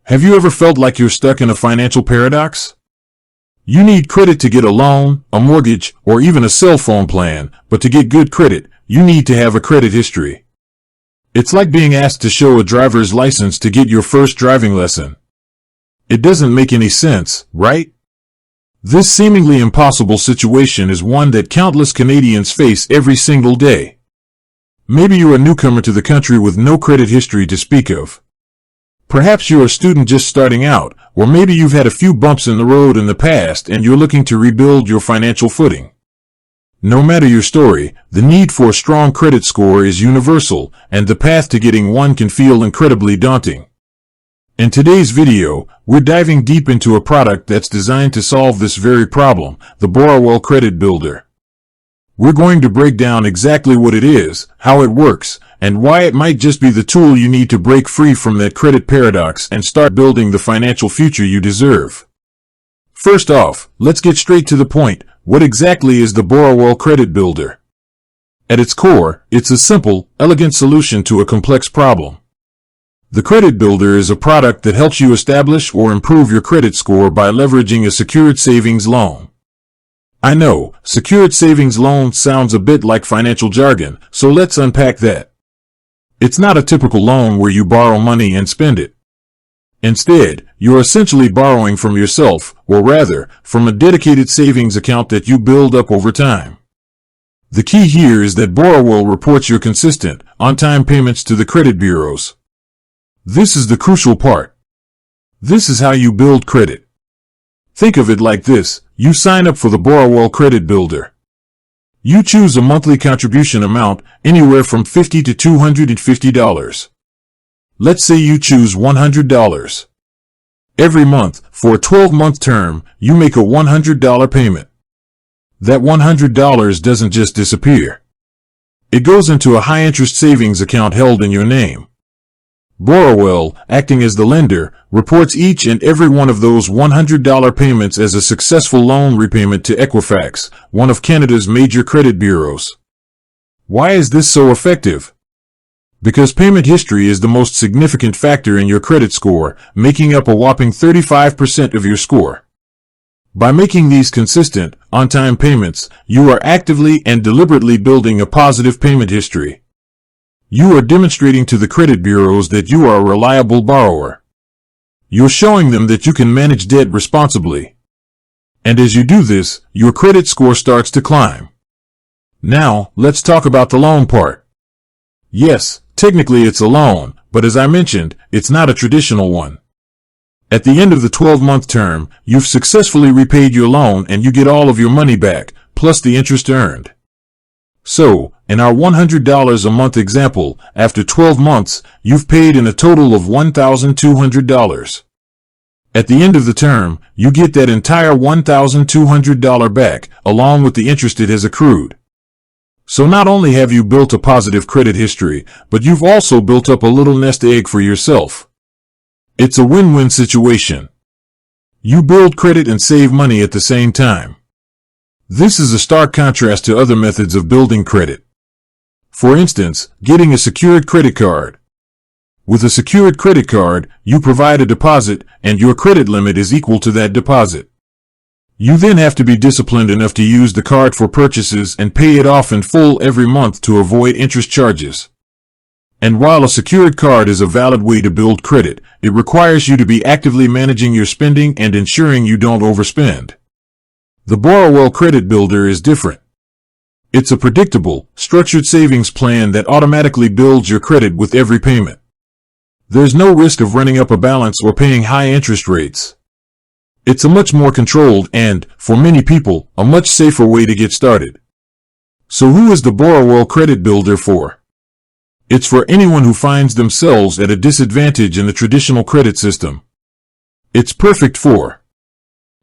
Have you ever felt like you're stuck in a financial paradox? You need credit to get a loan, a mortgage, or even a cell phone plan, but to get good credit, you need to have a credit history. It's like being asked to show a driver's license to get your first driving lesson. It doesn't make any sense, right? This seemingly impossible situation is one that countless Canadians face every single day. Maybe you're a newcomer to the country with no credit history to speak of. Perhaps you're a student just starting out, or maybe you've had a few bumps in the road in the past and you're looking to rebuild your financial footing. No matter your story, the need for a strong credit score is universal, and the path to getting one can feel incredibly daunting. In today's video, we're diving deep into a product that's designed to solve this very problem, the Borrowell Credit Builder. We're going to break down exactly what it is, how it works, and why it might just be the tool you need to break free from that credit paradox and start building the financial future you deserve. First off, let's get straight to the point. What exactly is the Borrowell Credit Builder? At its core, it's a simple, elegant solution to a complex problem. The Credit Builder is a product that helps you establish or improve your credit score by leveraging a secured savings loan. I know, secured savings loan sounds a bit like financial jargon, so let's unpack that. It's not a typical loan where you borrow money and spend it. Instead, you're essentially borrowing from yourself, or rather, from a dedicated savings account that you build up over time. The key here is that Borrowell reports your consistent, on-time payments to the credit bureaus. This is the crucial part. This is how you build credit. Think of it like this: you sign up for the Borrowell Credit Builder. You choose a monthly contribution amount, anywhere from $50 to $250. Let's say you choose $100. Every month, for a 12-month term, you make a $100 payment. That $100 doesn't just disappear. It goes into a high-interest savings account held in your name. Borrowell, acting as the lender, reports each and every one of those $100 payments as a successful loan repayment to Equifax, one of Canada's major credit bureaus. Why is this so effective? Because payment history is the most significant factor in your credit score, making up a whopping 35% of your score. By making these consistent, on-time payments, you are actively and deliberately building a positive payment history. You are demonstrating to the credit bureaus that you are a reliable borrower. You're showing them that you can manage debt responsibly. And as you do this, your credit score starts to climb. Now, let's talk about the loan part. Yes, technically it's a loan, but as I mentioned, it's not a traditional one. At the end of the 12-month term, you've successfully repaid your loan and you get all of your money back, plus the interest earned. So, in our $100 a month example, after 12 months, you've paid in a total of $1,200. At the end of the term, you get that entire $1,200 back, along with the interest it has accrued. So not only have you built a positive credit history, but you've also built up a little nest egg for yourself. It's a win-win situation. You build credit and save money at the same time. This is a stark contrast to other methods of building credit. For instance, getting a secured credit card. With a secured credit card, you provide a deposit, and your credit limit is equal to that deposit. You then have to be disciplined enough to use the card for purchases and pay it off in full every month to avoid interest charges. And while a secured card is a valid way to build credit, it requires you to be actively managing your spending and ensuring you don't overspend. The Borrowell Credit Builder is different. It's a predictable, structured savings plan that automatically builds your credit with every payment. There's no risk of running up a balance or paying high interest rates. It's a much more controlled and, for many people, a much safer way to get started. So who is the Borrowell Credit Builder for? It's for anyone who finds themselves at a disadvantage in the traditional credit system. It's perfect for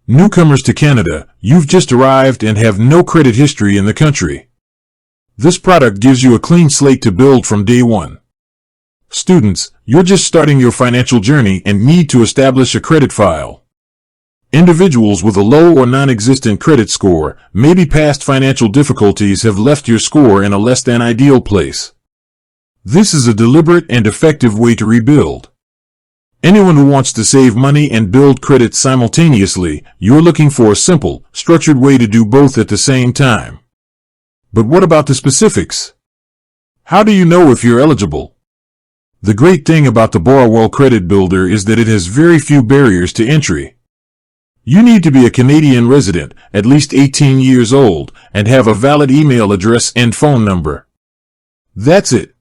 newcomers to Canada. You've just arrived and have no credit history in the country. This product gives you a clean slate to build from day one. Students, you're just starting your financial journey and need to establish a credit file. Individuals with a low or non-existent credit score, maybe past financial difficulties, have left your score in a less than ideal place. This is a deliberate and effective way to rebuild. Anyone who wants to save money and build credit simultaneously, you're looking for a simple, structured way to do both at the same time. But what about the specifics? How do you know if you're eligible? The great thing about the Borrowell Credit Builder is that it has very few barriers to entry. You need to be a Canadian resident, at least 18 years old, and have a valid email address and phone number. That's it.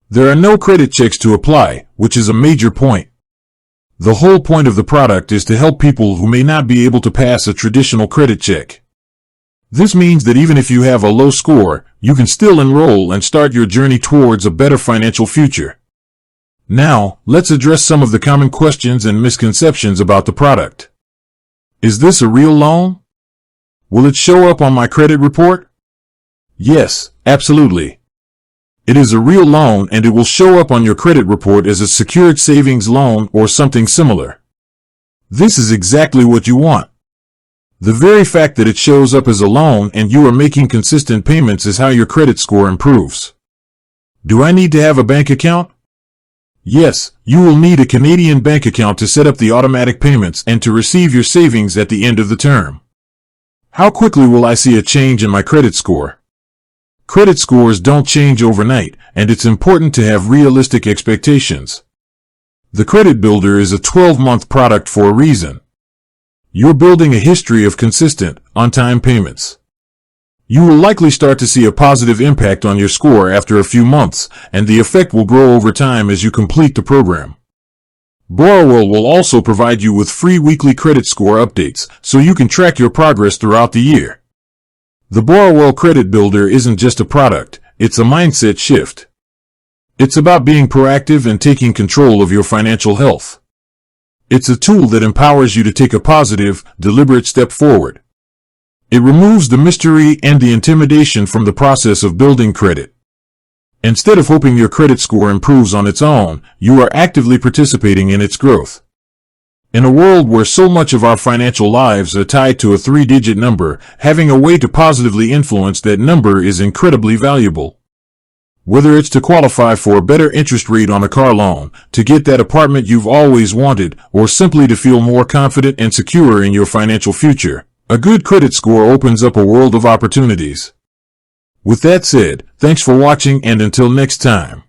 There are no credit checks to apply, which is a major point. The whole point of the product is to help people who may not be able to pass a traditional credit check. This means that even if you have a low score, you can still enroll and start your journey towards a better financial future. Now, let's address some of the common questions and misconceptions about the product. Is this a real loan? Will it show up on my credit report? Yes, absolutely. It is a real loan and it will show up on your credit report as a secured savings loan or something similar. This is exactly what you want. The very fact that it shows up as a loan and you are making consistent payments is how your credit score improves. Do I need to have a bank account? Yes, you will need a Canadian bank account to set up the automatic payments and to receive your savings at the end of the term. How quickly will I see a change in my credit score? Credit scores don't change overnight, and it's important to have realistic expectations. The Credit Builder is a 12-month product for a reason. You're building a history of consistent, on-time payments. You will likely start to see a positive impact on your score after a few months, and the effect will grow over time as you complete the program. Borrowell will also provide you with free weekly credit score updates, so you can track your progress throughout the year. The Borrowell Credit Builder isn't just a product, it's a mindset shift. It's about being proactive and taking control of your financial health. It's a tool that empowers you to take a positive, deliberate step forward. It removes the mystery and the intimidation from the process of building credit. Instead of hoping your credit score improves on its own, you are actively participating in its growth. In a world where so much of our financial lives are tied to a 3-digit number, having a way to positively influence that number is incredibly valuable. Whether it's to qualify for a better interest rate on a car loan, to get that apartment you've always wanted, or simply to feel more confident and secure in your financial future, a good credit score opens up a world of opportunities. With that said, thanks for watching and until next time.